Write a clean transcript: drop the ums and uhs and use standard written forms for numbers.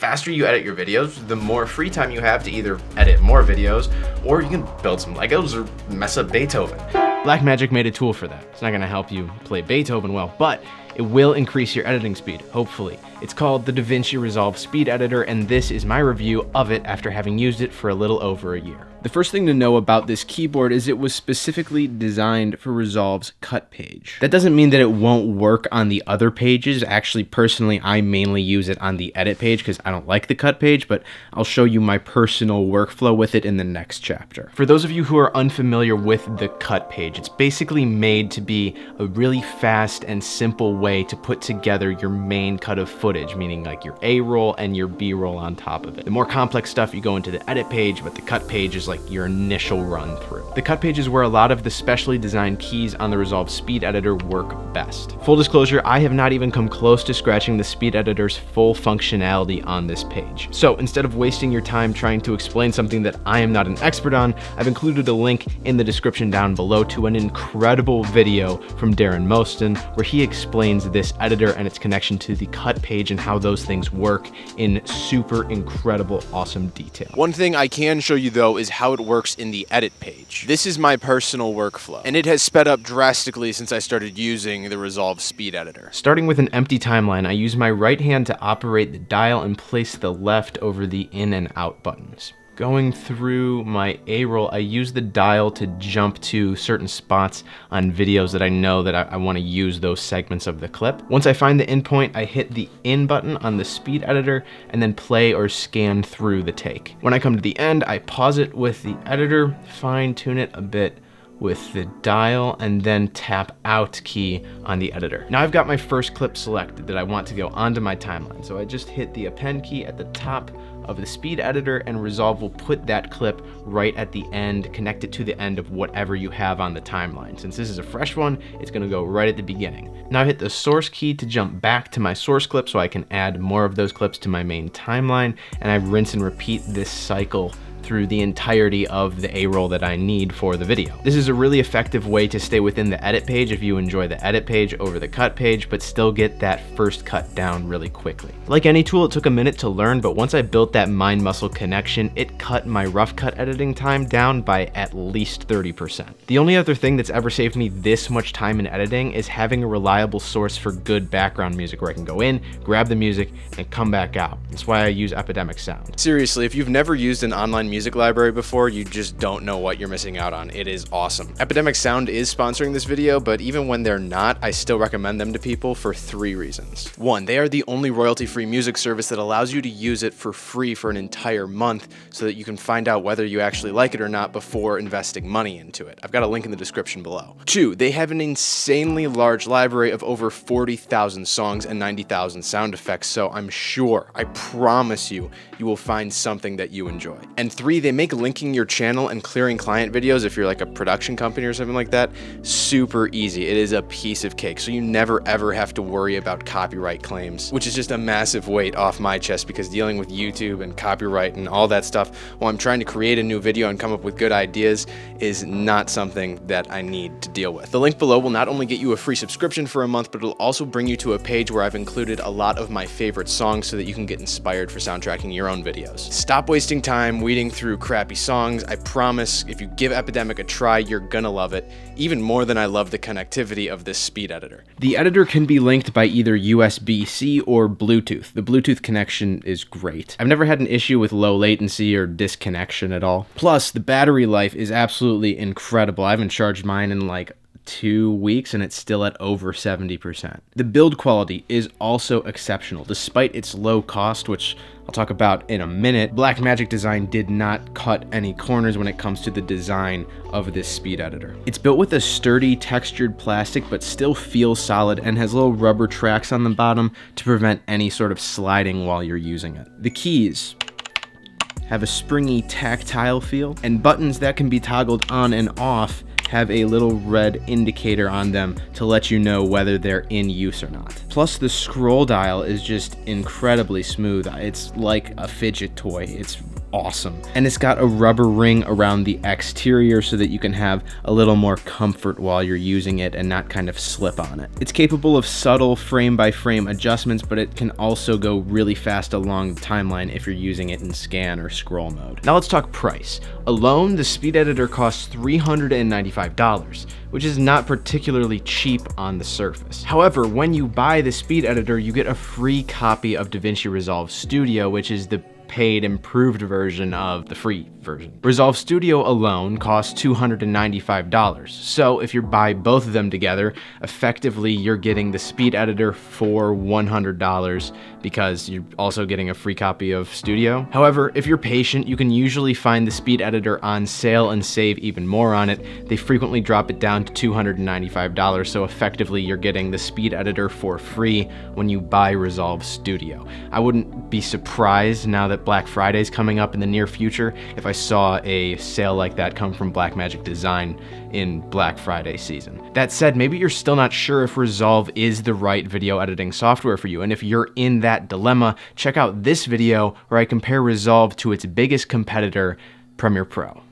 faster you edit your videos, the more free time you have to either edit more videos, or you can build some Legos or mess up Beethoven. Blackmagic made a tool for that. It's not gonna help you play Beethoven well, but it will increase your editing speed, hopefully. It's called the Davinci Resolve Speed Editor, and this is my review of it after having used it for a little over a year. The first thing to know about this keyboard is it was specifically designed for Resolve's cut page. That doesn't mean that it won't work on the other pages. Actually, personally, I mainly use it on the edit page because I don't like the cut page, but I'll show you my personal workflow with it in the next chapter. For those of you who are unfamiliar with the cut page, it's basically made to be a really fast and simple way to put together your main cut of footage, meaning like your A-roll and your B-roll on top of it. The more complex stuff, you go into the edit page, but the cut page is like your initial run through. The cut page is where a lot of the specially designed keys on the Resolve Speed Editor work best. Full disclosure, I have not even come close to scratching the Speed Editor's full functionality on this page. So instead of wasting your time trying to explain something that I am not an expert on, I've included a link in the description down below to an incredible video from Darren Moston where he explains this editor and its connection to the cut page and how those things work in super incredible, awesome detail. One thing I can show you though is how it works in the edit page. This is my personal workflow, and it has sped up drastically since I started using the Resolve Speed Editor. Starting with an empty timeline, I use my right hand to operate the dial and place the left over the in and out buttons. Going through my A-roll, I use the dial to jump to certain spots on videos that I know that I want to use those segments of the clip. Once I find the in point, I hit the in button on the speed editor and then play or scan through the take. When I come to the end, I pause it with the editor, fine tune it a bit with the dial, and then tap out key on the editor. Now I've got my first clip selected that I want to go onto my timeline. So I just hit the append key at the top of the speed editor and Resolve will put that clip right at the end, connect it to the end of whatever you have on the timeline. Since this is a fresh one, it's gonna go right at the beginning. Now I hit the source key to jump back to my source clip so I can add more of those clips to my main timeline, and I rinse and repeat this cycle through the entirety of the A-roll that I need for the video. This is a really effective way to stay within the edit page if you enjoy the edit page over the cut page, but still get that first cut down really quickly. Like any tool, it took a minute to learn, but once I built that mind muscle connection, it cut my rough cut editing time down by at least 30%. The only other thing that's ever saved me this much time in editing is having a reliable source for good background music where I can go in, grab the music, and come back out. That's why I use Epidemic Sound. Seriously, if you've never used an online music library before, you just don't know what you're missing out on. It is awesome. Epidemic Sound is sponsoring this video, but even when they're not, I still recommend them to people for 3 reasons. 1, they are the only royalty-free music service that allows you to use it for free for an entire month so that you can find out whether you actually like it or not before investing money into it. I've got a link in the description below. 2, they have an insanely large library of over 40,000 songs and 90,000 sound effects, so I'm sure, I promise you, you will find something that you enjoy. And 3, they make linking your channel and clearing client videos, if you're like a production company or something like that, super easy. It is a piece of cake, so you never ever have to worry about copyright claims, which is just a massive weight off my chest because dealing with YouTube and copyright and all that stuff while I'm trying to create a new video and come up with good ideas is not something that I need to deal with. The link below will not only get you a free subscription for a month, but it'll also bring you to a page where I've included a lot of my favorite songs so that you can get inspired for soundtracking your own videos. Stop wasting time weeding through crappy songs. I promise if you give Epidemic a try, you're gonna love it, even more than I love the connectivity of this speed editor. The editor can be linked by either USB-C or Bluetooth. The Bluetooth connection is great. I've never had an issue with low latency or disconnection at all. Plus, the battery life is absolutely incredible. I haven't charged mine in like 2 weeks and it's still at over 70%. The build quality is also exceptional. Despite its low cost, which I'll talk about in a minute, Blackmagic Design did not cut any corners when it comes to the design of this speed editor. It's built with a sturdy textured plastic but still feels solid and has little rubber tracks on the bottom to prevent any sort of sliding while you're using it. The keys have a springy tactile feel, and buttons that can be toggled on and off have a little red indicator on them to let you know whether they're in use or not. Plus, the scroll dial is just incredibly smooth. It's like a fidget toy. It's awesome. And it's got a rubber ring around the exterior so that you can have a little more comfort while you're using it and not kind of slip on it. It's capable of subtle frame-by-frame adjustments, but it can also go really fast along the timeline if you're using it in scan or scroll mode. Now let's talk price. Alone, the Speed Editor costs $395, which is not particularly cheap on the surface. However, when you buy the Speed Editor, you get a free copy of Davinci Resolve Studio, which is the paid improved version of the free version. Resolve Studio alone costs $295. So if you buy both of them together, effectively you're getting the Speed Editor for $100 because you're also getting a free copy of Studio. However, if you're patient, you can usually find the Speed Editor on sale and save even more on it. They frequently drop it down to $295, so effectively you're getting the Speed Editor for free when you buy Resolve Studio. I wouldn't be surprised now that Black Friday is coming up in the near future if I saw a sale like that come from Blackmagic Design in Black Friday season. That said, maybe you're still not sure if Resolve is the right video editing software for you, and if you're in that dilemma, check out this video where I compare Resolve to its biggest competitor, Premiere Pro.